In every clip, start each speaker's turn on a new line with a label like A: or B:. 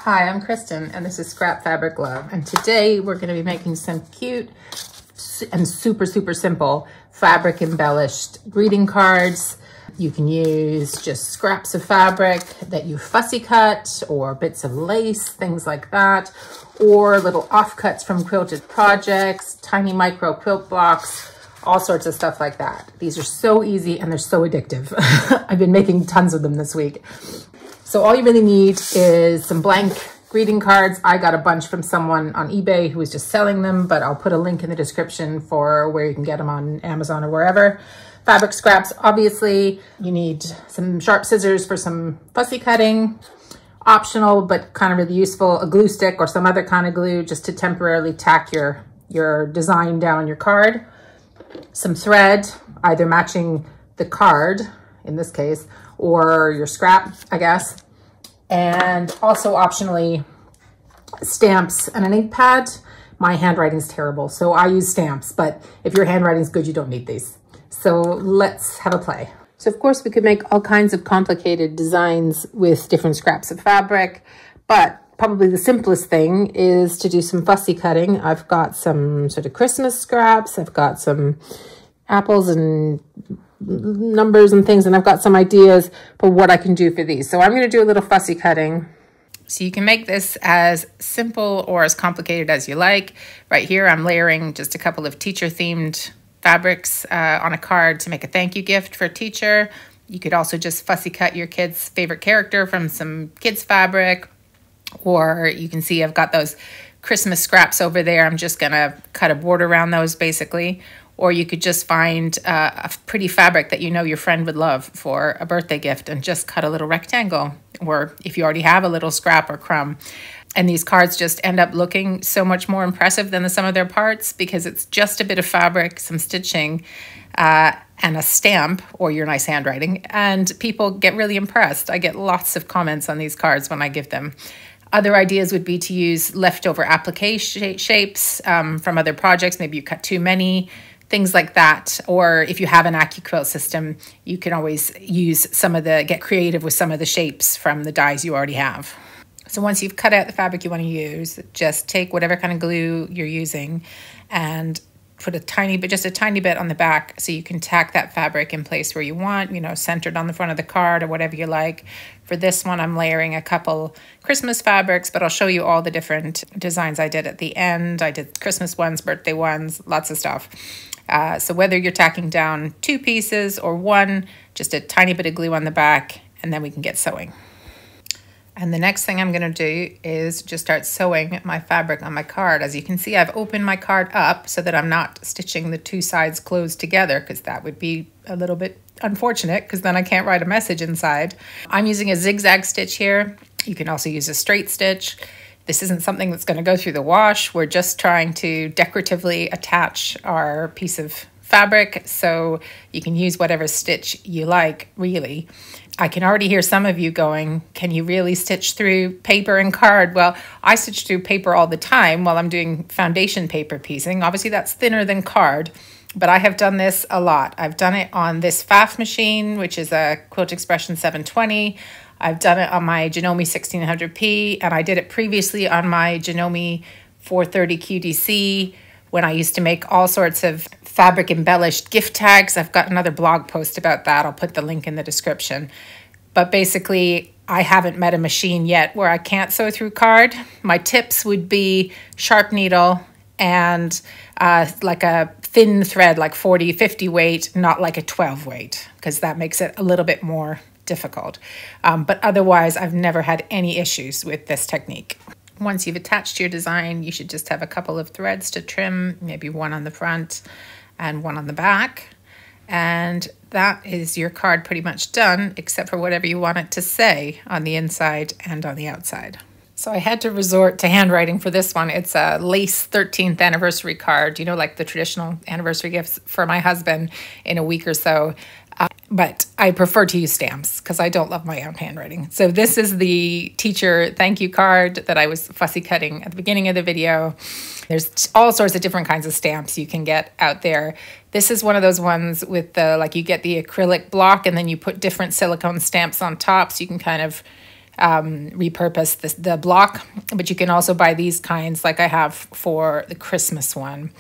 A: Hi, I'm Kristen, and this is Scrap Fabric Love. And today we're going to be making some cute and super simple fabric embellished greeting cards. You can use just scraps of fabric that you fussy cut, or bits of lace, things like that, or little offcuts from quilted projects, tiny micro quilt blocks, all sorts of stuff like that. These are so easy and they're so addictive. I've been making tons of them this week. So all you really need is some blank greeting cards. I got a bunch from someone on eBay who was just selling them, but I'll put a link in the description for where you can get them on Amazon or wherever. Fabric scraps, obviously. You need some sharp scissors for some fussy cutting. Optional, but kind of really useful, a glue stick or some other kind of glue just to temporarily tack your design down on your card. Some thread, either matching the card, in this case, or your scrap, I guess. And also optionally, stamps and an ink pad. My handwriting's terrible, so I use stamps, but if your handwriting's good, you don't need these. So let's have a play. So of course we could make all kinds of complicated designs with different scraps of fabric, but probably the simplest thing is to do some fussy cutting. I've got some sort of Christmas scraps. I've got some apples and numbers and things, and I've got some ideas for what I can do for these. So I'm going to do a little fussy cutting. So you can make this as simple or as complicated as you like. Right here I'm layering just a couple of teacher-themed fabrics on a card to make a thank you gift for a teacher. You could also just fussy cut your kid's favorite character from some kids fabric, or you can see I've got those Christmas scraps over there. I'm just gonna cut a border around those basically. Or you could just find a pretty fabric that you know your friend would love for a birthday gift and just cut a little rectangle, or if you already have a little scrap or crumb. And these cards just end up looking so much more impressive than the sum of their parts because it's just a bit of fabric, some stitching, and a stamp or your nice handwriting. And people get really impressed. I get lots of comments on these cards when I give them. Other ideas would be to use leftover applique shapes from other projects. Maybe you cut too many, things like that. Or if you have an AccuQuilt system, you can always use get creative with some of the shapes from the dies you already have. So once you've cut out the fabric you want to use, just take whatever kind of glue you're using and put just a tiny bit on the back so you can tack that fabric in place where you want, centered on the front of the card or whatever you like. For this one, I'm layering a couple Christmas fabrics, but I'll show you all the different designs I did at the end. I did Christmas ones, birthday ones, lots of stuff. So whether you're tacking down 2 pieces or 1, just a tiny bit of glue on the back, and then we can get sewing. And the next thing I'm going to do is just start sewing my fabric on my card. As you can see, I've opened my card up so that I'm not stitching the 2 sides closed together, because that would be a little bit unfortunate, because then I can't write a message inside. I'm using a zigzag stitch here. You can also use a straight stitch. This isn't something that's going to go through the wash. We're just trying to decoratively attach our piece of fabric, so you can use whatever stitch you like, really. I can already hear some of you going, can you really stitch through paper and card? Well, I stitch through paper all the time while I'm doing foundation paper piecing. Obviously that's thinner than card, but I have done this a lot. I've done it on this FAF machine, which is a Quilt Expression 720. I've done it on my Janome 1600p, and I did it previously on my Janome 430 QDC when I used to make all sorts of fabric embellished gift tags. I've got another blog post about that. I'll put the link in the description. But basically, I haven't met a machine yet where I can't sew through card. My tips would be sharp needle and like a thin thread, like 40, 50 weight, not like a 12 weight, because that makes it a little bit more difficult. But otherwise, I've never had any issues with this technique. Once you've attached your design, you should just have a couple of threads to trim, maybe one on the front and one on the back. And that is your card pretty much done, except for whatever you want it to say on the inside and on the outside. So I had to resort to handwriting for this one. It's a lace 13th anniversary card, like the traditional anniversary gifts for my husband in a week or so. But I prefer to use stamps because I don't love my own handwriting. So this is the teacher thank you card that I was fussy cutting at the beginning of the video. There's all sorts of different kinds of stamps you can get out there. This is one of those ones with the, you get the acrylic block and then you put different silicone stamps on top so you can kind of repurpose the block, but you can also buy these kinds like I have for the Christmas one.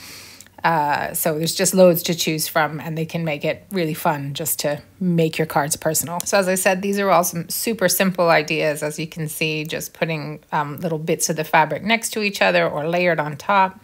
A: So there's just loads to choose from, and they can make it really fun just to make your cards personal. So as I said, these are all some super simple ideas, as you can see, just putting little bits of the fabric next to each other or layered on top.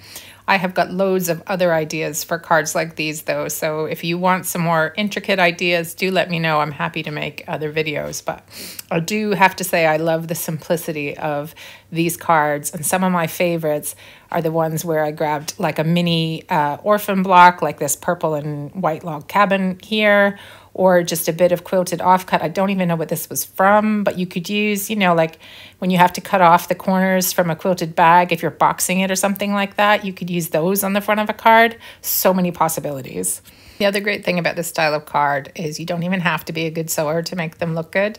A: I have got loads of other ideas for cards like these though, so if you want some more intricate ideas, do let me know. I'm happy to make other videos, but I do have to say I love the simplicity of these cards, and some of my favorites are the ones where I grabbed like a mini orphan block, like this purple and white log cabin here, or just a bit of quilted offcut. I don't even know what this was from, but you could use, you know, like when you have to cut off the corners from a quilted bag, if you're boxing it or something like that, you could use those on the front of a card. So many possibilities. The other great thing about this style of card is you don't even have to be a good sewer to make them look good.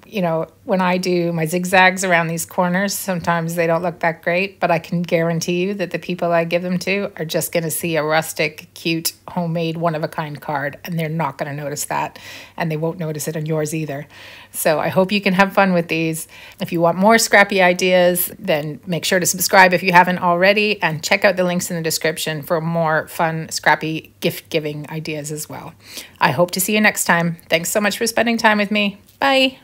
A: You know, when I do my zigzags around these corners, sometimes they don't look that great, but I can guarantee you that the people I give them to are just going to see a rustic, cute, homemade, one-of-a-kind card, and they're not going to notice that, and they won't notice it on yours either. So I hope you can have fun with these. If you want more scrappy ideas, then make sure to subscribe if you haven't already, and check out the links in the description for more fun, scrappy gift-giving ideas as well. I hope to see you next time. Thanks so much for spending time with me. Bye.